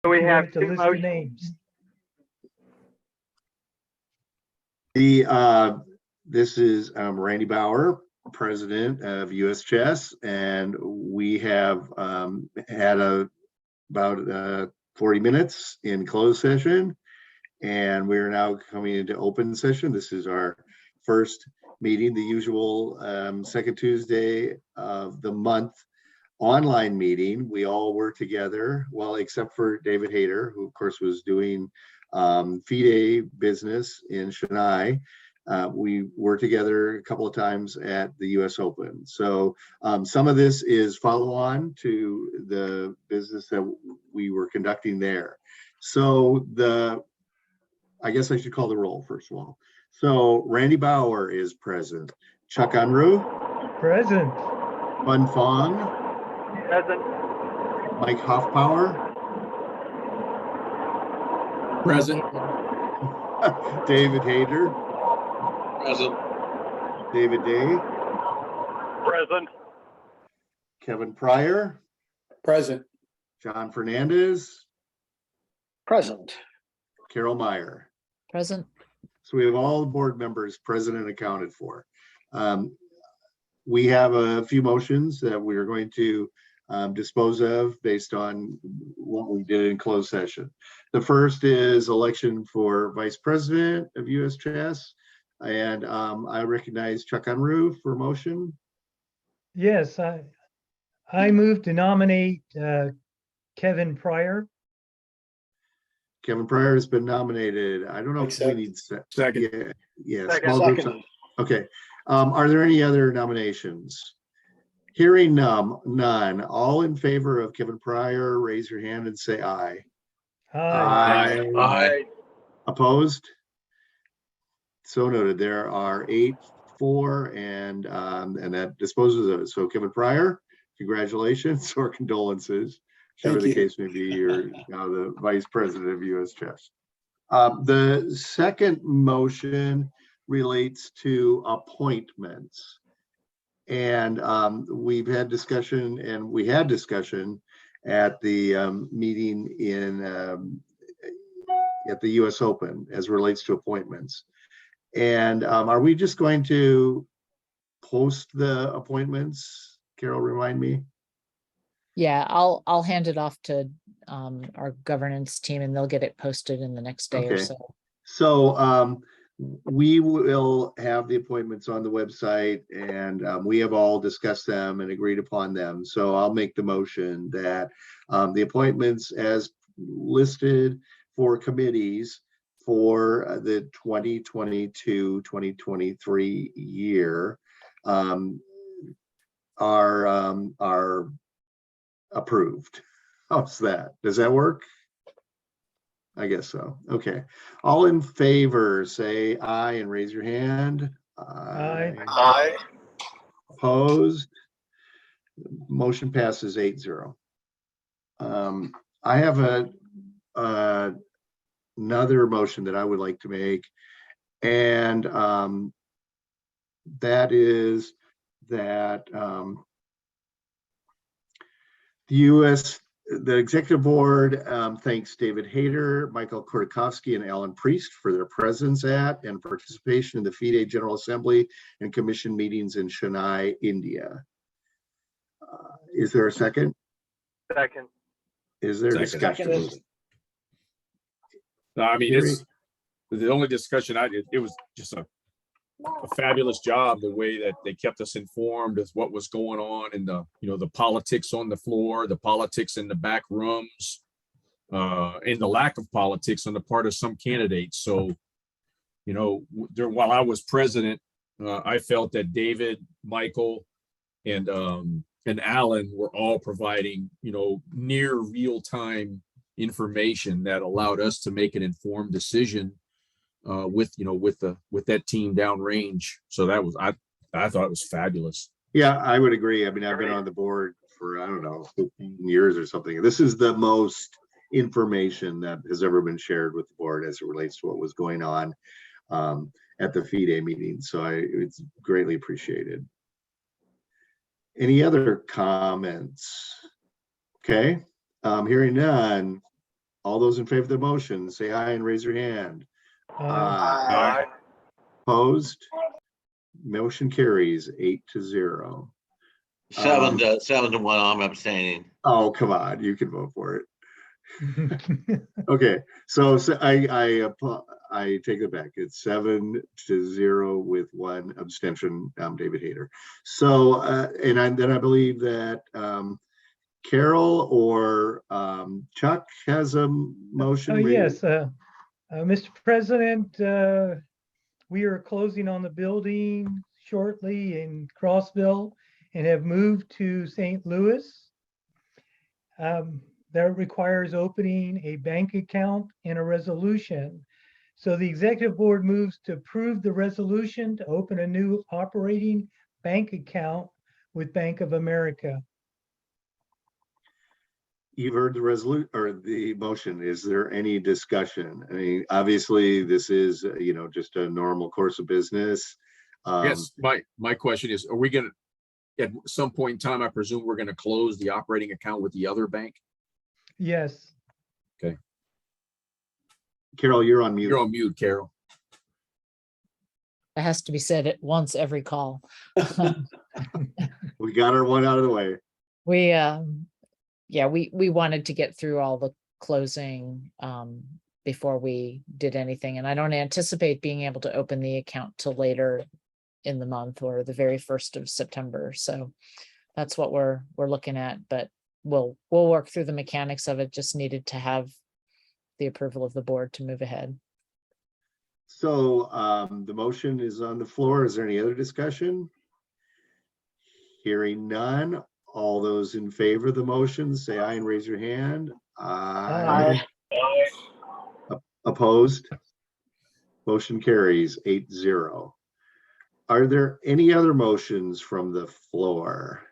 So we You have have to two list the motions. names. This is Randy Bauer, President of US Chess, and we have had about 40 minutes in closed session, and we're now coming into open session. This is our first meeting, the usual second Tuesday of the month online meeting. We all were together, well, except for David Hayter, who of course was doing FIDE business in Chennai. We were together a couple of times at the US Open. So some of this is follow on to the business that we were conducting there. So I guess I should call the roll first of all. So Randy Bauer is present. Chuck Unruh, Present. Fun Fong, Present. Mike Hoffpower, Present. David Hayter, Present. David Day, Present. Kevin Pryor, Present. John Fernandez, Present. Carol Meyer. Present. So we have all the board members present and accounted for. We have a few motions that we are going to dispose of based on what we did in closed session. The first is election for Vice President of US Chess. And I recognize Chuck Unruh for motion. Yes, I move to nominate Kevin Pryor. Kevin Pryor has been nominated. I don't know if we Accept. need Second. Yeah, yeah. Second. Small groups. Second. Okay. Are there any other nominations? Hearing none. All in favor of Kevin Pryor, raise your hand and say aye. Aye. Aye. Opposed? So noted. There are 8 for, and that disposes of it. So Kevin Pryor, congratulations or condolences, whichever Thank the you. case may be. You're now the Vice President of US Chess. The second motion relates to appointments. And we've had discussion, and we had discussion at the meeting at the US Open as relates to appointments. And are we just going to post the appointments? Carol, remind me. Yeah, I'll hand it off to our governance team and they'll get it posted in the next day or Okay. so. So we will have the appointments on the website, and we have all discussed them and agreed upon them. So I'll make the motion that the appointments as listed for committees for the 2022-2023 year are approved. How's that? Does that work? I guess so. Okay. All in favor, say aye and raise your hand. Aye. Aye. Opposed? Motion passes 8-0. I have another motion that I would like to make, and that is that the executive board thanks David Hayter, Michael Kordakovsky, and Alan Priest for their presence at and participation in the FIDE General Assembly and Commission meetings in Chennai, India. Is there a second? Second. Is there Second. discussion? No, I mean, it's the only discussion I did. It was just a fabulous job, the way that they kept us informed of what was going on in the, the politics on the floor, the politics in the back rooms, and the lack of politics on the part of some candidates. So, while I was president, I felt that David, Michael, and Alan were all providing, near real-time information that allowed us to make an informed decision with that team downrange. So that was, I thought it was fabulous. Yeah, I would agree. I mean, I've been on the board for, I don't know, 15 years or something. This is the most information that has ever been shared with the board as it relates to what was going on at the FIDE meeting. So it's greatly appreciated. Any other comments? Okay, hearing none. All those in favor of the motion, say aye and raise your hand. Aye. Opposed? Motion carries 8-0. 7-1, I'm abstaining. Oh, come on, you can vote for it. Okay, so I take it back. It's 7-0 with one abstention, David Hayter. So, then I believe that Carol or Chuck has a motion. Oh, yes, Mr. President, we are closing on the building shortly in Crossville and have moved to St. Louis. That requires opening a bank account and a resolution. So the executive board moves to approve the resolution to open a new operating bank account with Bank of America. You've heard the resolution or the motion. Is there any discussion? I mean, obviously, this is, just a normal course of business. Yes, my question is, are we gonna, at some point in time, I presume we're gonna close the operating account with the other bank? Yes, Carol, you're on mute. You're on mute, Carol. It has to be said at once every call. We got our one out of the way. We, yeah, we wanted to get through all the closing before we did anything. And I don't anticipate being able to open the account till later in the month or the very 1st of September. So that's what we're looking at, but we'll work through the mechanics of it. Just needed to have the approval of the board to move ahead. So the motion is on the floor. Is there any other discussion? Hearing none. All those in favor of the motion, say aye and raise your hand. Aye. Opposed? Motion carries 8-0. Are there any other motions from the floor?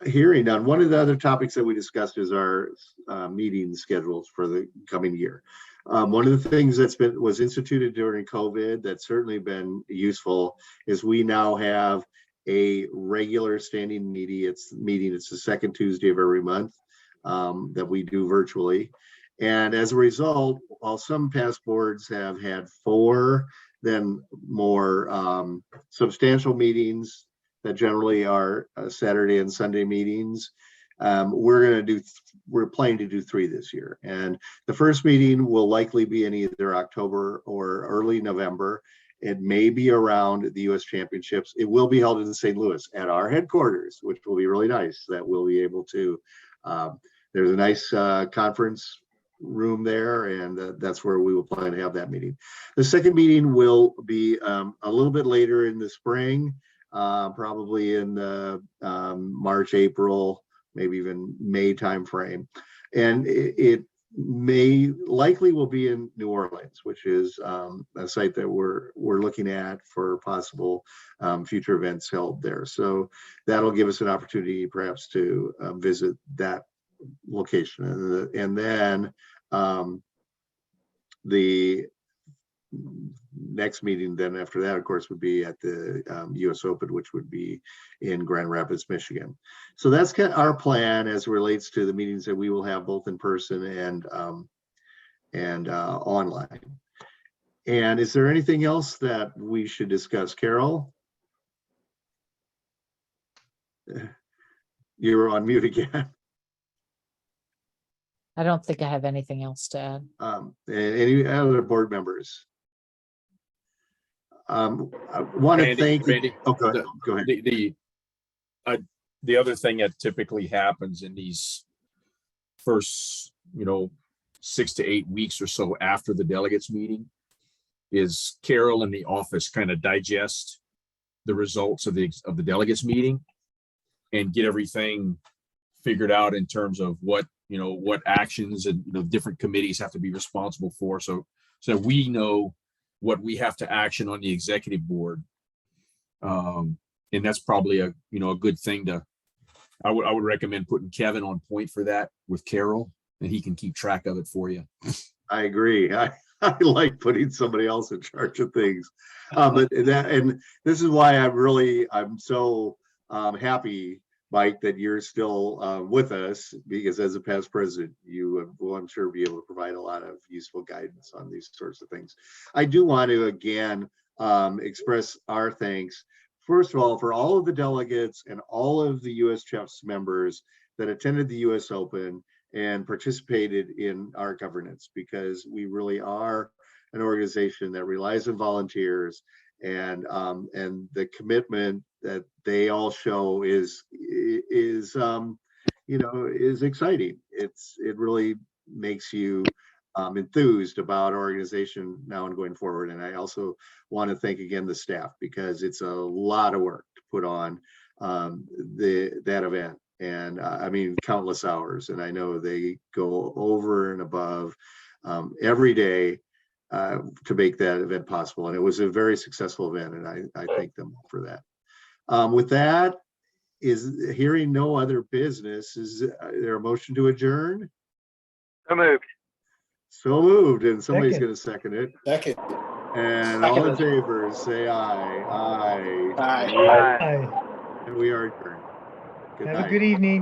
Hearing none. One of the other topics that we discussed is our meeting schedules for the coming year. One of the things was instituted during COVID that's certainly been useful is we now have a regular standing meeting. It's the second Tuesday of every month that we do virtually. And as a result, while some past boards have had 4, then more substantial meetings that generally are Saturday and Sunday meetings, we're planning to do 3 this year. And the first meeting will likely be in either October or early November. It may be around the US Championships. It will be held in St. Louis at our headquarters, which will be really nice. That we'll be able to, there's a nice conference room there, and that's where we will plan to have that meeting. The second meeting will be a little bit later in the spring, probably in the March, April, maybe even May timeframe. And it may likely will be in New Orleans, which is a site that we're looking at for possible future events held there. So that'll give us an opportunity perhaps to visit that location. And then the next meeting then after that, of course, would be at the US Open, which would be in Grand Rapids, Michigan. So that's kind of our plan as it relates to the meetings that we will have both in person and online. And is there anything else that we should discuss, Carol? You're on mute again. I don't think I have anything else to add. Any other board members? I want to thank. Randy, Oh, go ahead. The other thing that typically happens in these first, 6 to 8 weeks or so after the delegates meeting is Carol in the office kind of digest the results of the delegates meeting and get everything figured out in terms of what actions and different committees have to be responsible for. So we know what we have to action on the executive board. And that's probably a good thing I would recommend putting Kevin on point for that with Carol, and he can keep track of it for you. I agree. I like putting somebody else in charge of things. But this is why I'm so happy Mike, that you're still with us, because as a past president, you will, I'm sure, be able to provide a lot of useful guidance on these sorts of things. I do want to again express our thanks, first of all, for all of the delegates and all of the US Chefs members that attended the US Open and participated in our governance, because we really are an organization that relies on volunteers, and the commitment that they all show is exciting. It really makes you enthused about our organization now and going forward. And I also want to thank again the staff, because it's a lot of work to put on that event. And I mean, countless hours. And I know they go over and above every day to make that event possible. And it was a very successful event, and I thank them for that. With that, is hearing no other business, is there a motion to adjourn? So moved. So moved, and somebody's Second. going to second it. Second. And all in favor, say aye. Aye. Aye. Aye. Hi, And we are adjourned. Good have a night. good evening.